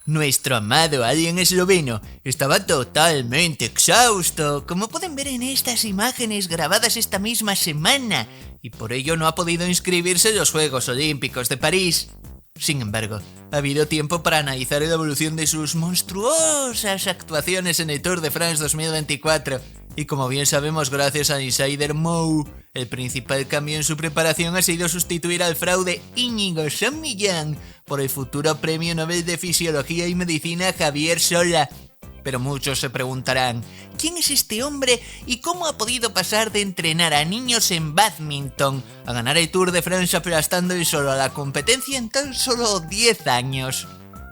Nuestro amado alien esloveno estaba totalmente exhausto, como pueden ver en estas imágenes grabadas esta misma semana, y por ello no ha podido inscribirse en los Juegos Olímpicos de París. Sin embargo, ha habido tiempo para analizar la evolución de sus monstruosas actuaciones en el Tour de France 2024, y como bien sabemos gracias a Insider Mo, el principal cambio en su preparación ha sido sustituir al fraude Íñigo San Millán por el futuro Premio Nobel de Fisiología y Medicina Javier Sola. Pero muchos se preguntarán, ¿quién es este hombre y cómo ha podido pasar de entrenar a niños en bádminton a ganar el Tour de France aplastando el solo a la competencia en tan solo 10 años?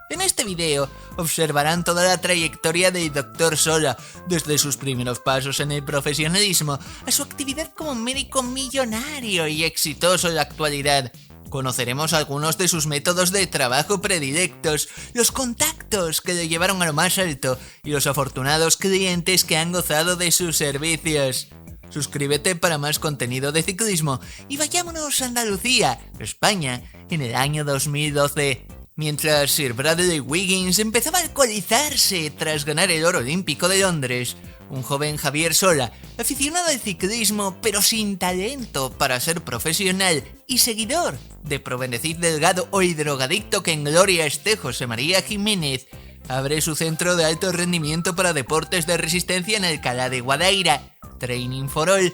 En este video observarán toda la trayectoria del Dr. Sola, desde sus primeros pasos en el profesionalismo a su actividad como médico millonario y exitoso en la actualidad. Conoceremos algunos de sus métodos de trabajo predilectos, los contactos que le llevaron a lo más alto y los afortunados clientes que han gozado de sus servicios. Suscríbete para más contenido de ciclismo y vayámonos a Andalucía, España, en el año 2012. Mientras Sir Bradley Wiggins empezaba a alcoholizarse tras ganar el oro olímpico de Londres, un joven Javier Sola, aficionado al ciclismo pero sin talento para ser profesional y seguidor de Provenecid Delgado o el drogadicto que en gloria esté José María Jiménez, abre su centro de alto rendimiento para deportes de resistencia en Alcalá de Guadaira, Training for All.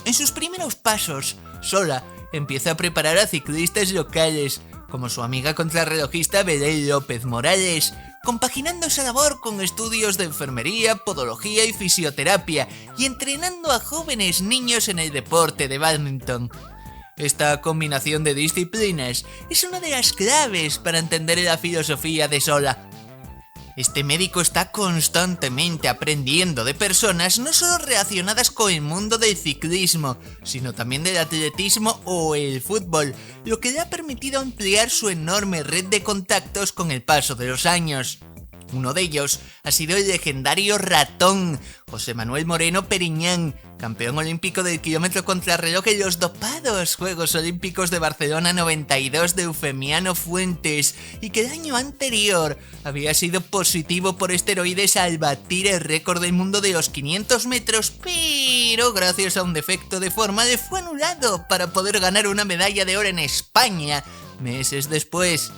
En sus primeros pasos, Sola empieza a preparar a ciclistas locales, como su amiga contrarrelojista Belén López Morales, compaginando esa labor con estudios de enfermería, podología y fisioterapia, y entrenando a jóvenes niños en el deporte de bádminton. Esta combinación de disciplinas es una de las claves para entender la filosofía de Sola. Este médico está constantemente aprendiendo de personas no solo relacionadas con el mundo del ciclismo, sino también del atletismo o el fútbol, lo que le ha permitido ampliar su enorme red de contactos con el paso de los años. Uno de ellos ha sido el legendario ratón, José Manuel Moreno Periñán, campeón olímpico del kilómetro contrarreloj en los dopados Juegos Olímpicos de Barcelona 92 de Eufemiano Fuentes, y que el año anterior había sido positivo por esteroides al batir el récord del mundo de los 500 metros, pero gracias a un defecto de forma le fue anulado para poder ganar una medalla de oro en España meses después.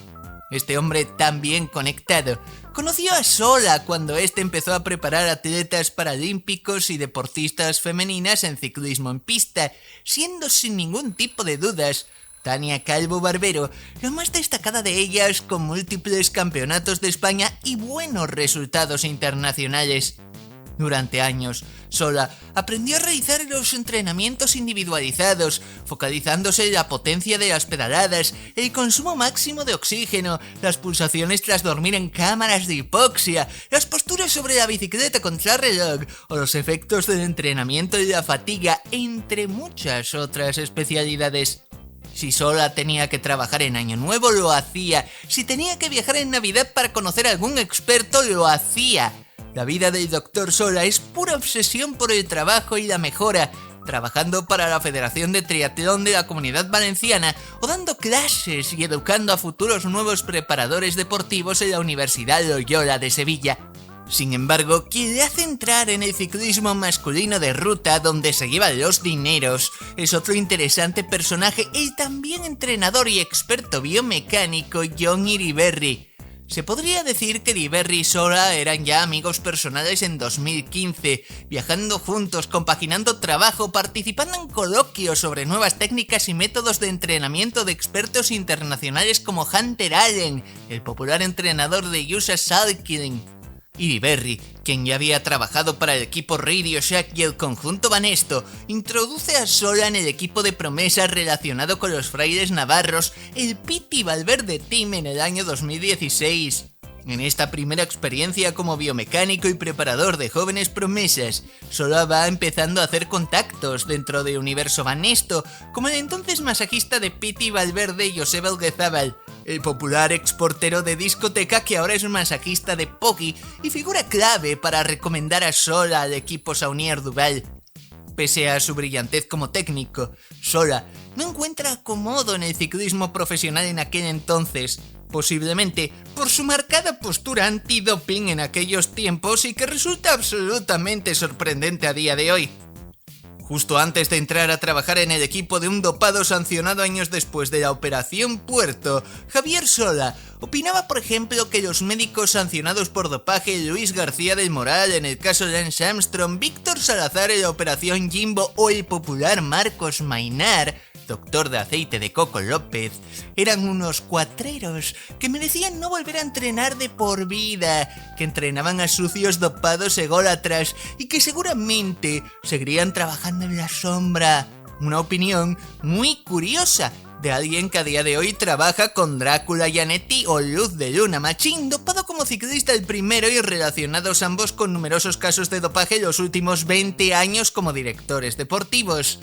Este hombre tan bien conectado conoció a Sola cuando este empezó a preparar atletas paralímpicos y deportistas femeninas en ciclismo en pista, siendo sin ningún tipo de dudas Tania Calvo Barbero la más destacada de ellas, con múltiples campeonatos de España y buenos resultados internacionales. Durante años, Sola aprendió a realizar los entrenamientos individualizados, focalizándose en la potencia de las pedaladas, el consumo máximo de oxígeno, las pulsaciones tras dormir en cámaras de hipoxia, las posturas sobre la bicicleta contrarreloj o los efectos del entrenamiento y la fatiga, entre muchas otras especialidades. Si Sola tenía que trabajar en Año Nuevo, lo hacía. Si tenía que viajar en Navidad para conocer a algún experto, lo hacía. La vida del Dr. Sola es pura obsesión por el trabajo y la mejora, trabajando para la Federación de Triatlón de la Comunidad Valenciana o dando clases y educando a futuros nuevos preparadores deportivos en la Universidad Loyola de Sevilla. Sin embargo, quien le hace entrar en el ciclismo masculino de ruta, donde se llevan los dineros, es otro interesante personaje, el también entrenador y experto biomecánico Jon Iriberri. Se podría decir que Iriberri y Sola eran ya amigos personales en 2015, viajando juntos, compaginando trabajo, participando en coloquios sobre nuevas técnicas y métodos de entrenamiento de expertos internacionales como Hunter Allen, el popular entrenador de USA Cycling. Iriberri, quien ya había trabajado para el equipo Radio Shack y el conjunto Banesto, introduce a Sola en el equipo de promesa relacionado con los frailes navarros, el Piti Valverde Team, en el año 2016. En esta primera experiencia como biomecánico y preparador de jóvenes promesas, Sola va empezando a hacer contactos dentro del universo Banesto, como el entonces masajista de Piti Valverde, Joseba Alguezabal, el popular exportero de discoteca que ahora es masajista de Poggi y figura clave para recomendar a Sola al equipo Saunier Duval. Pese a su brillantez como técnico, Sola no encuentra acomodo en el ciclismo profesional en aquel entonces, posiblemente por su marcada postura antidoping en aquellos tiempos y que resulta absolutamente sorprendente a día de hoy. Justo antes de entrar a trabajar en el equipo de un dopado sancionado años después de la Operación Puerto, Javier Sola opinaba, por ejemplo, que los médicos sancionados por dopaje Luis García del Moral en el caso Lance Armstrong, Víctor Salazar en la Operación Jimbo o el popular Marcos Mainar, doctor de aceite de coco López, eran unos cuatreros que merecían no volver a entrenar de por vida, que entrenaban a sucios dopados ególatras y que seguramente seguirían trabajando en la sombra. Una opinión muy curiosa de alguien que a día de hoy trabaja con Drácula Gianetti o Luz de Luna Machín, dopado como ciclista el primero y relacionados ambos con numerosos casos de dopaje en los últimos 20 años como directores deportivos.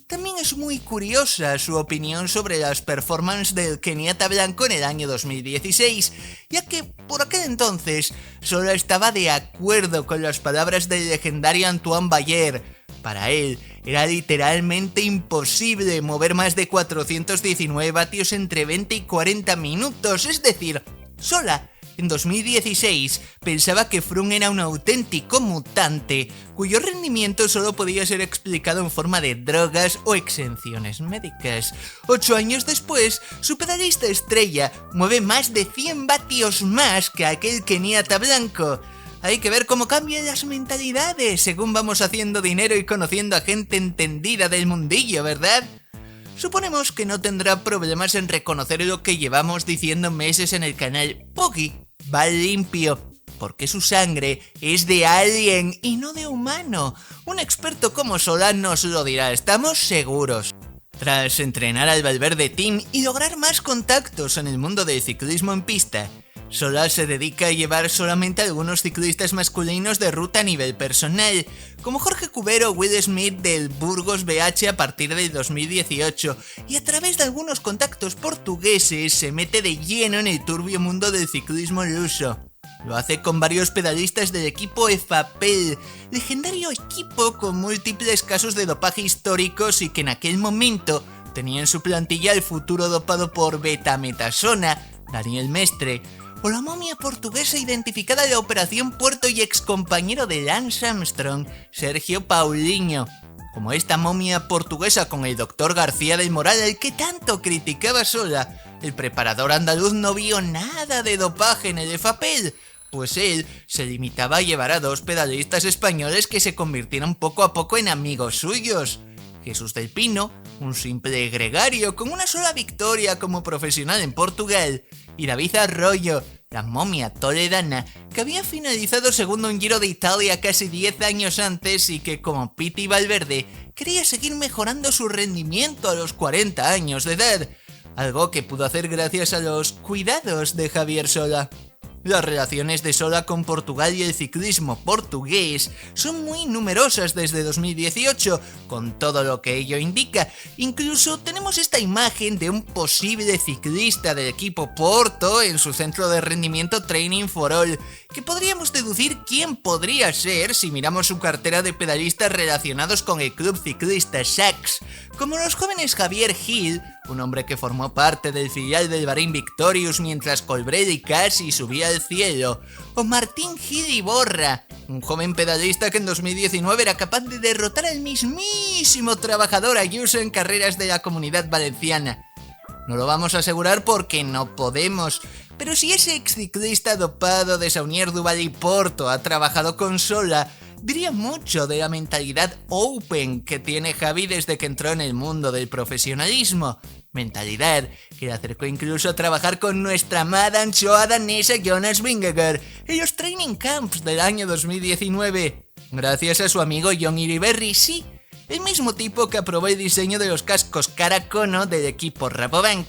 También es muy curiosa su opinión sobre las performances del keniata blanco en el año 2016, ya que por aquel entonces solo estaba de acuerdo con las palabras del legendario Antoine Bayer. Para él era literalmente imposible mover más de 419 vatios entre 20 y 40 minutos, es decir, Sola en 2016 pensaba que Froome era un auténtico mutante, cuyo rendimiento solo podía ser explicado en forma de drogas o exenciones médicas. 8 años después, su pedalista estrella mueve más de 100 vatios más que aquel keniata blanco. Hay que ver cómo cambian las mentalidades según vamos haciendo dinero y conociendo a gente entendida del mundillo, ¿verdad? Suponemos que no tendrá problemas en reconocer lo que llevamos diciendo meses en el canal. Poggy va limpio, porque su sangre es de alien y no de humano. Un experto como Sola nos lo dirá, estamos seguros. Tras entrenar al Valverde Team y lograr más contactos en el mundo del ciclismo en pista, Sola se dedica a llevar solamente a algunos ciclistas masculinos de ruta a nivel personal, como Jorge Cubero o Will Smith del Burgos BH a partir del 2018, y a través de algunos contactos portugueses se mete de lleno en el turbio mundo del ciclismo luso. Lo hace con varios pedalistas del equipo EFAPEL, legendario equipo con múltiples casos de dopaje históricos y que en aquel momento tenía en su plantilla el futuro dopado por betametasona, Daniel Mestre, o la momia portuguesa identificada de la Operación Puerto y excompañero de Lance Armstrong, Sergio Paulinho. Como esta momia portuguesa con el doctor García del Moral, al que tanto criticaba Sola, el preparador andaluz no vio nada de dopaje en el EFAPEL, pues él se limitaba a llevar a 2 pedalistas españoles que se convirtieron poco a poco en amigos suyos. Jesús del Pino, un simple gregario con una sola victoria como profesional en Portugal, y David Arroyo, la momia toledana, que había finalizado segundo en Giro de Italia casi 10 años antes y que, como Piti Valverde, quería seguir mejorando su rendimiento a los 40 años de edad, algo que pudo hacer gracias a los cuidados de Javier Sola. Las relaciones de Sola con Portugal y el ciclismo portugués son muy numerosas desde 2018, con todo lo que ello indica. Incluso tenemos esta imagen de un posible ciclista del equipo Porto en su centro de rendimiento Training for All, que podríamos deducir quién podría ser si miramos su cartera de pedalistas relacionados con el club ciclista Sachs, como los jóvenes Javier Gil, un hombre que formó parte del filial del Bahrein Victorious mientras Colbrelli casi subía al cielo, o Martín Gil Iborra, un joven pedalista que en 2019 era capaz de derrotar al mismísimo trabajador Ayuso en carreras de la Comunidad Valenciana. No lo vamos a asegurar porque no podemos, pero si ese exciclista dopado de Saunier Duval y Porto ha trabajado con Sola, diría mucho de la mentalidad open que tiene Javi desde que entró en el mundo del profesionalismo. Mentalidad que le acercó incluso a trabajar con nuestra amada anchoa danesa Jonas Vingegaard en los training camps del año 2019. Gracias a su amigo John Iriberri, sí, el mismo tipo que aprobó el diseño de los cascos cara cono del equipo Rabobank.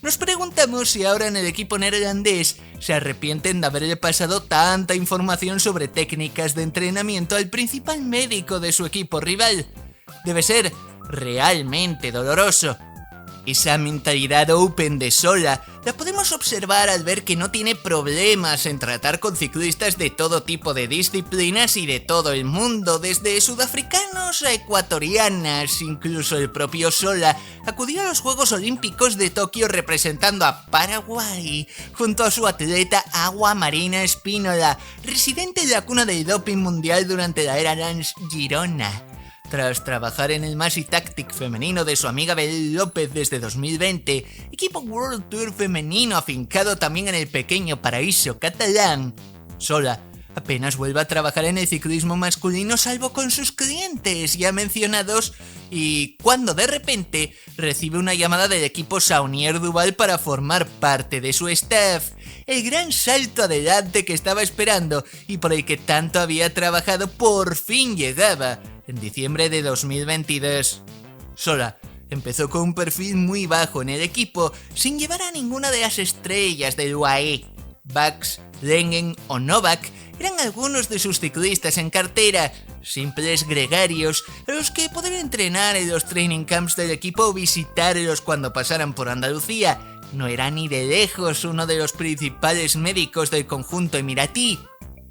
Nos preguntamos si ahora en el equipo neerlandés se arrepienten de haberle pasado tanta información sobre técnicas de entrenamiento al principal médico de su equipo rival. Debe ser realmente doloroso. Esa mentalidad open de Sola la podemos observar al ver que no tiene problemas en tratar con ciclistas de todo tipo de disciplinas y de todo el mundo, desde sudafricanos a ecuatorianas. Incluso el propio Sola acudió a los Juegos Olímpicos de Tokio representando a Paraguay, junto a su atleta Agua Marina Espínola, residente en la cuna del doping mundial durante la era Lance Girona. Tras trabajar en el Masi Tactic femenino de su amiga Bel López desde 2020, equipo World Tour femenino afincado también en el pequeño paraíso catalán, Sola apenas vuelve a trabajar en el ciclismo masculino salvo con sus clientes ya mencionados y cuando de repente recibe una llamada del equipo Saunier Duval para formar parte de su staff. El gran salto adelante que estaba esperando y por el que tanto había trabajado por fin llegaba. En diciembre de 2022, Sola empezó con un perfil muy bajo en el equipo, sin llevar a ninguna de las estrellas del UAE. Bax, Lengen o Novak eran algunos de sus ciclistas en cartera, simples gregarios a los que poder entrenar en los training camps del equipo o visitarlos cuando pasaran por Andalucía. No era ni de lejos uno de los principales médicos del conjunto emiratí.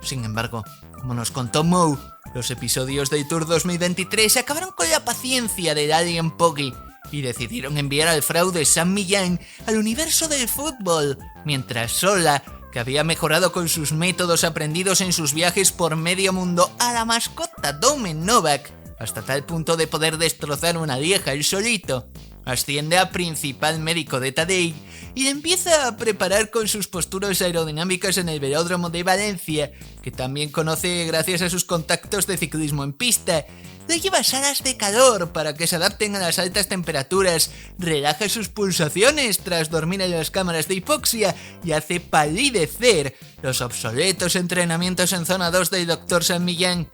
Sin embargo, como nos contó Mo, los episodios del Tour 2023 acabaron con la paciencia de Alien Poggi y decidieron enviar al fraude Sam Millán al universo del fútbol, mientras Sola, que había mejorado con sus métodos aprendidos en sus viajes por medio mundo a la mascota Domen Novak, hasta tal punto de poder destrozar una vieja él solito, asciende a principal médico de Tadej y le empieza a preparar con sus posturas aerodinámicas en el velódromo de Valencia, que también conoce gracias a sus contactos de ciclismo en pista. Le lleva salas de calor para que se adapten a las altas temperaturas, relaja sus pulsaciones tras dormir en las cámaras de hipoxia y hace palidecer los obsoletos entrenamientos en zona 2 del Dr. San Millán.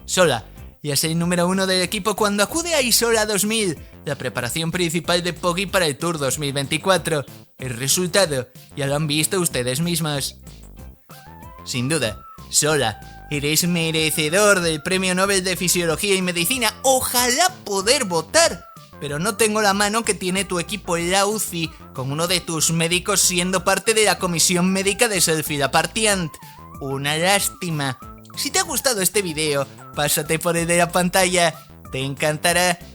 Sola y es el número 1 del equipo cuando acude a Isola 2000, la preparación principal de Poggi para el Tour 2024. El resultado ya lo han visto ustedes mismos. Sin duda, Sola, eres merecedor del Premio Nobel de Fisiología y Medicina. Ojalá poder votar, pero no tengo la mano que tiene tu equipo en la UCI, con uno de tus médicos siendo parte de la comisión médica de Selfie-Lapartient. Una lástima. Si te ha gustado este video, pásate por el de la pantalla, te encantará.